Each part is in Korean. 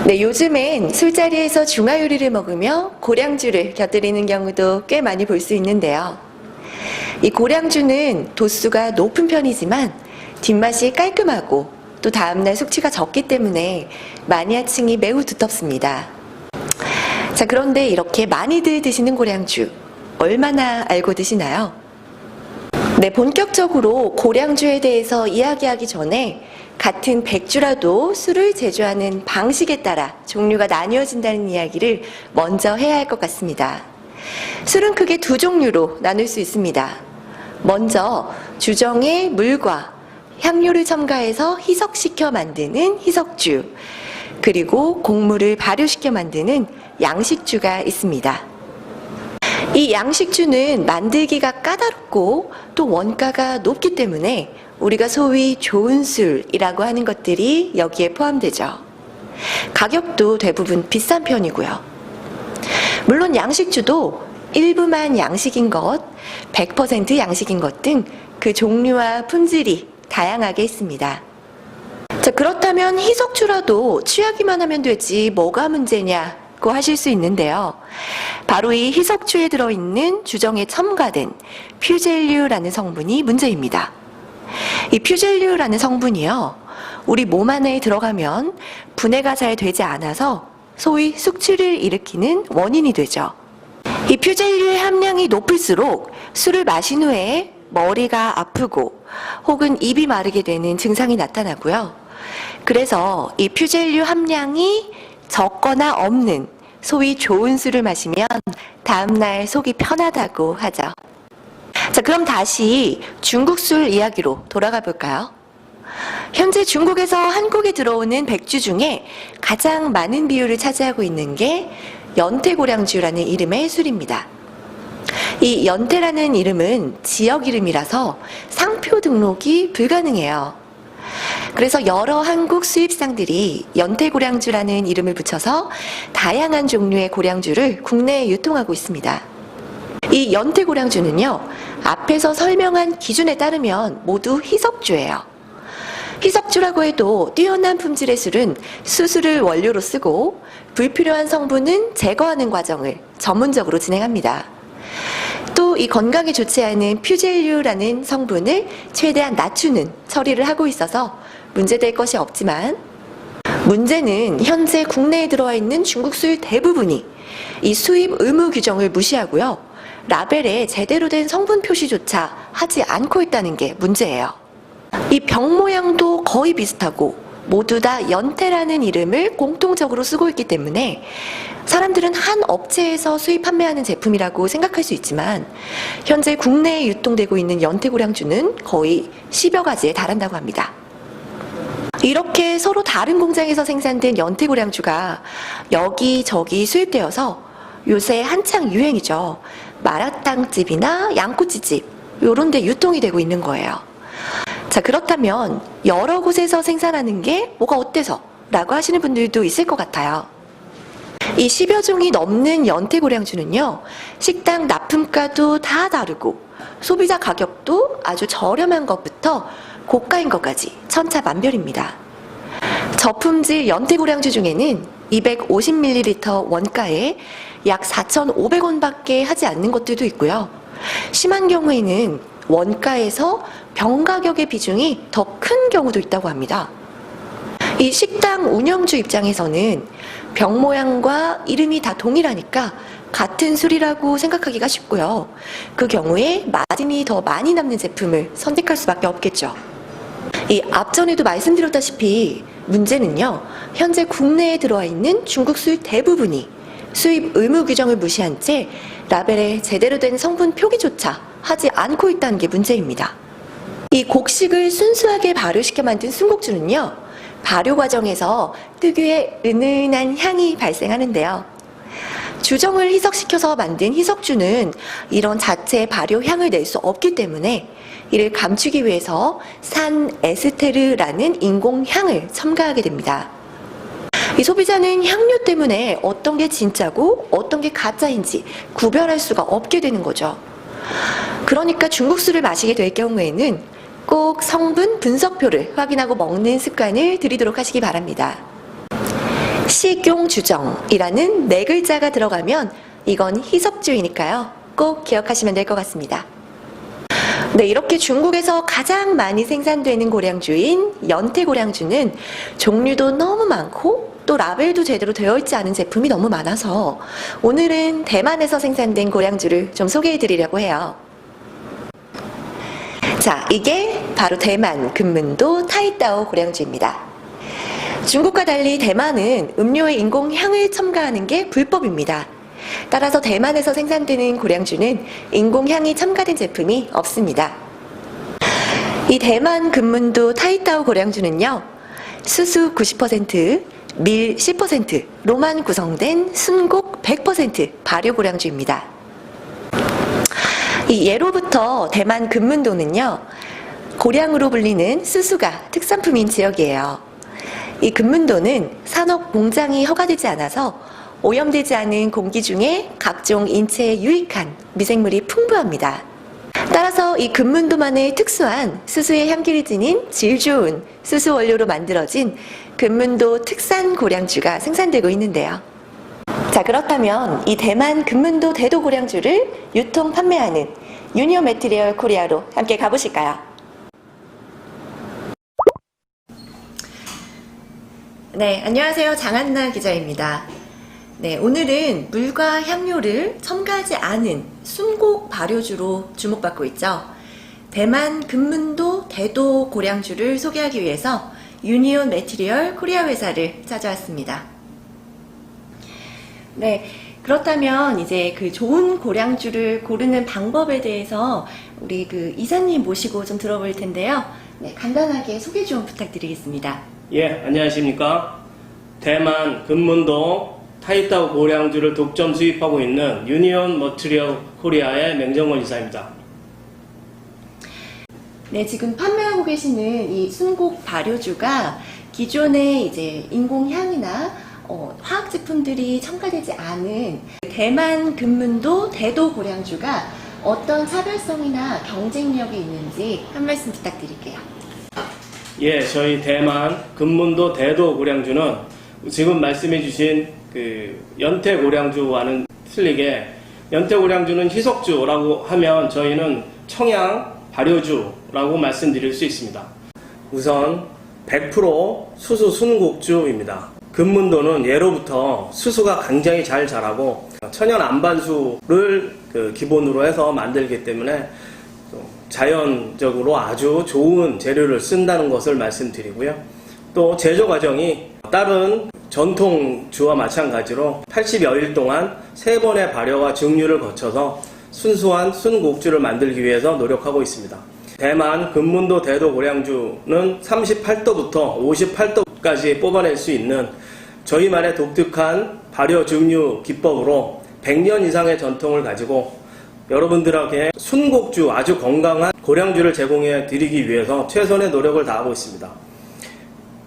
네, 요즘엔 술자리에서 중화요리를 먹으며 고량주를 곁들이는 경우도 꽤 많이 볼 수 있는데요. 이 고량주는 도수가 높은 편이지만 뒷맛이 깔끔하고 또 다음날 숙취가 적기 때문에 마니아층이 매우 두텁습니다. 자, 그런데 이렇게 많이들 드시는 고량주 얼마나 알고 드시나요? 네, 본격적으로 고량주에 대해서 이야기하기 전에 같은 백주라도 술을 제조하는 방식에 따라 종류가 나뉘어진다는 이야기를 먼저 해야 할 것 같습니다. 술은 크게 두 종류로 나눌 수 있습니다. 먼저 주정에 물과 향료를 첨가해서 희석시켜 만드는 희석주, 그리고 곡물을 발효시켜 만드는 양식주가 있습니다. 이 양식주는 만들기가 까다롭고 또 원가가 높기 때문에 우리가 소위 좋은 술이라고 하는 것들이 여기에 포함되죠. 가격도 대부분 비싼 편이고요. 물론 양식주도 일부만 양식인 것, 100% 양식인 것 등 그 종류와 품질이 다양하게 있습니다. 자, 그렇다면 희석주라도 취하기만 하면 되지 뭐가 문제냐고 하실 수 있는데요. 바로 이 희석주에 들어있는 주정에 첨가된 퓨젤류라는 성분이 문제입니다. 이 퓨젤류라는 성분이요, 우리 몸 안에 들어가면 분해가 잘 되지 않아서 소위 숙취를 일으키는 원인이 되죠. 이 퓨젤류의 함량이 높을수록 술을 마신 후에 머리가 아프고 혹은 입이 마르게 되는 증상이 나타나고요. 그래서 이 퓨젤류 함량이 적거나 없는 소위 좋은 술을 마시면 다음날 속이 편하다고 하죠. 자, 그럼 다시 중국 술 이야기로 돌아가 볼까요? 현재 중국에서 한국에 들어오는 백주 중에 가장 많은 비율을 차지하고 있는 게 연태고량주라는 이름의 술입니다. 이 연태라는 이름은 지역 이름이라서 상표 등록이 불가능해요. 그래서 여러 한국 수입상들이 연태고량주라는 이름을 붙여서 다양한 종류의 고량주를 국내에 유통하고 있습니다. 이 연태고량주는요, 앞에서 설명한 기준에 따르면 모두 희석주예요. 희석주라고 해도 뛰어난 품질의 술은 수수를 원료로 쓰고 불필요한 성분은 제거하는 과정을 전문적으로 진행합니다. 또 이 건강에 좋지 않은 퓨젤류라는 성분을 최대한 낮추는 처리를 하고 있어서 문제될 것이 없지만, 문제는 현재 국내에 들어와 있는 중국 술 대부분이 이 수입 의무 규정을 무시하고요, 라벨에 제대로 된 성분 표시조차 하지 않고 있다는 게 문제예요. 이 병 모양도 거의 비슷하고 모두 다 연태라는 이름을 공통적으로 쓰고 있기 때문에 사람들은 한 업체에서 수입 판매하는 제품이라고 생각할 수 있지만, 현재 국내에 유통되고 있는 연태고량주는 거의 10여 가지에 달한다고 합니다. 이렇게 서로 다른 공장에서 생산된 연태고량주가 여기저기 수입되어서 요새 한창 유행이죠. 마라탕집이나 양꼬치집 이런 데 유통이 되고 있는 거예요. 자, 그렇다면 여러 곳에서 생산하는 게 뭐가 어때서? 라고 하시는 분들도 있을 것 같아요. 이 10여 종이 넘는 연태고량주는요, 식당 납품가도 다 다르고 소비자 가격도 아주 저렴한 것부터 고가인 것까지 천차만별입니다. 저품질 연태고량주 중에는 250ml 원가에 약 4,500원밖에 하지 않는 것들도 있고요. 심한 경우에는 원가에서 병 가격의 비중이 더 큰 경우도 있다고 합니다. 이 식당 운영주 입장에서는 병 모양과 이름이 다 동일하니까 같은 술이라고 생각하기가 쉽고요. 그 경우에 마진이 더 많이 남는 제품을 선택할 수밖에 없겠죠. 이 앞전에도 말씀드렸다시피 문제는요, 현재 국내에 들어와 있는 중국 술 대부분이 수입 의무 규정을 무시한 채 라벨에 제대로 된 성분 표기조차 하지 않고 있다는 게 문제입니다. 이 곡식을 순수하게 발효시켜 만든 순곡주는요, 발효 과정에서 특유의 은은한 향이 발생하는데요. 주정을 희석시켜서 만든 희석주는 이런 자체 발효 향을 낼 수 없기 때문에 이를 감추기 위해서 산 에스테르라는 인공향을 첨가하게 됩니다. 이 소비자는 향료 때문에 어떤 게 진짜고 어떤 게 가짜인지 구별할 수가 없게 되는 거죠. 그러니까 중국 술을 마시게 될 경우에는 꼭 성분 분석표를 확인하고 먹는 습관을 들이도록 하시기 바랍니다. 식용주정이라는 네 글자가 들어가면 이건 희석주의니까요. 꼭 기억하시면 될 것 같습니다. 네, 이렇게 중국에서 가장 많이 생산되는 고량주인 연태고량주는 종류도 너무 많고 또 라벨도 제대로 되어 있지 않은 제품이 너무 많아서 오늘은 대만에서 생산된 고량주를 좀 소개해 드리려고 해요. 자, 이게 바로 대만 금문도 타이따오 고량주입니다. 중국과 달리 대만은 음료에 인공향을 첨가하는 게 불법입니다. 따라서 대만에서 생산되는 고량주는 인공향이 첨가된 제품이 없습니다. 이 대만 금문도 타이따오 고량주는요, 수수 90%, 밀 10%로만 구성된 순곡 100% 발효 고량주입니다. 이 예로부터 대만 금문도는요, 고량으로 불리는 수수가 특산품인 지역이에요. 이 금문도는 산업 공장이 허가되지 않아서 오염되지 않은 공기 중에 각종 인체에 유익한 미생물이 풍부합니다. 따라서 이 금문도만의 특수한 수수의 향기를 지닌 질 좋은 수수 원료로 만들어진 금문도 특산 고량주가 생산되고 있는데요. 자, 그렇다면 이 대만 금문도 대도 고량주를 유통 판매하는 유니온 매트리얼 코리아로 함께 가보실까요? 네, 안녕하세요. 장한나 기자입니다. 네, 오늘은 물과 향료를 첨가하지 않은 순곡 발효주로 주목받고 있죠. 대만 금문도 대도 고량주를 소개하기 위해서 유니온 매트리얼 코리아 회사를 찾아왔습니다. 네, 그렇다면 이제 그 좋은 고량주를 고르는 방법에 대해서 우리 그 이사님 모시고 좀 들어볼 텐데요. 네, 간단하게 소개 좀 부탁드리겠습니다. 예, 안녕하십니까. 대만 금문도 타이따오 고량주를 독점 수입하고 있는 유니온 머트리얼 코리아의 맹정원 이사입니다. 네, 지금 판매하고 계시는 이 순곡 발효주가 기존의 이제 인공향이나 화학 제품들이 첨가되지 않은 대만 금문도 대도 고량주가 어떤 차별성이나 경쟁력이 있는지 한 말씀 부탁드릴게요. 예, 저희 대만 금문도 대도 고량주는 지금 말씀해 주신 그 연태 고량주와는 틀리게 연태 고량주는 희석주라고 하면 저희는 청양 발효주라고 말씀드릴 수 있습니다. 우선 100% 수수 순곡주입니다. 금문도는 예로부터 수수가 굉장히 잘 자라고 천연 안반수를 기본으로 해서 만들기 때문에 자연적으로 아주 좋은 재료를 쓴다는 것을 말씀드리고요. 또 제조 과정이 다른 전통주와 마찬가지로 80여일 동안 3번의 발효와 증류를 거쳐서 순수한 순곡주를 만들기 위해서 노력하고 있습니다. 대만 금문도 대도 고량주는 38도부터 58도까지 뽑아낼 수 있는 저희만의 독특한 발효 증류 기법으로 100년 이상의 전통을 가지고 여러분들에게 순곡주, 아주 건강한 고량주를 제공해 드리기 위해서 최선의 노력을 다하고 있습니다.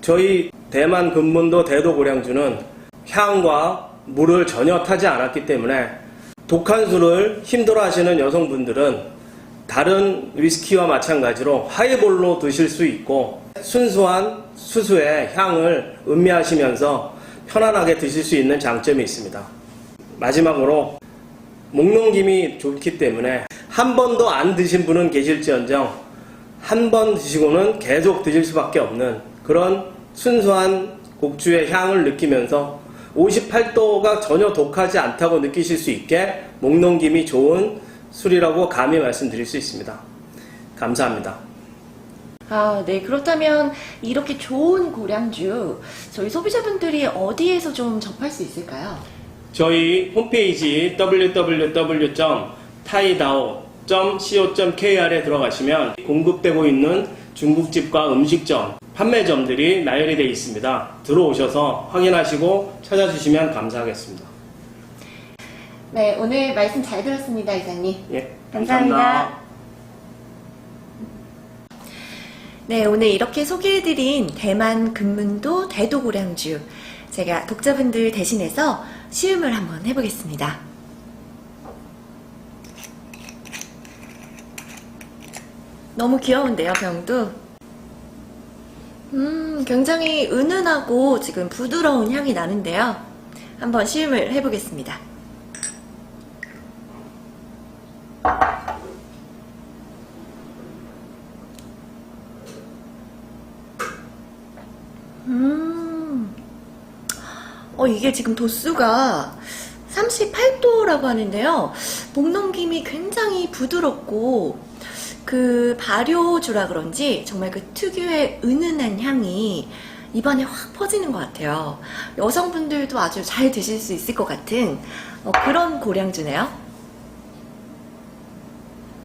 저희 대만 금문도 대도 고량주는 향과 물을 전혀 타지 않았기 때문에 독한 술을 힘들어 하시는 여성분들은 다른 위스키와 마찬가지로 하이볼로 드실 수 있고 순수한 수수의 향을 음미하시면서 편안하게 드실 수 있는 장점이 있습니다. 마지막으로 목넘김이 좋기 때문에 한 번도 안 드신 분은 계실지언정 한 번 드시고는 계속 드실 수밖에 없는 그런 순수한 곡주의 향을 느끼면서 58도가 전혀 독하지 않다고 느끼실 수 있게 목넘김이 좋은 술이라고 감히 말씀드릴 수 있습니다. 감사합니다. 아, 네. 그렇다면 이렇게 좋은 고량주 저희 소비자분들이 어디에서 좀 접할 수 있을까요? 저희 홈페이지 www.taidao.co.kr에 들어가시면 공급되고 있는 중국집과 음식점, 판매점들이 나열이 되어 있습니다. 들어오셔서 확인하시고 찾아주시면 감사하겠습니다. 네, 오늘 말씀 잘 들었습니다, 이사님. 예, 감사합니다. 네, 오늘 이렇게 소개해드린 대만 금문도 대도 고량주 제가 독자분들 대신해서 시음을 한번 해보겠습니다. 너무 귀여운데요, 병도? 굉장히 은은하고 지금 부드러운 향이 나는데요. 한번 시음을 해보겠습니다. 이게 지금 도수가 38도라고 하는데요. 목 넘김이 굉장히 부드럽고 그 발효주라 그런지 정말 그 특유의 은은한 향이 입안에 확 퍼지는 것 같아요. 여성분들도 아주 잘 드실 수 있을 것 같은 그런 고량주네요.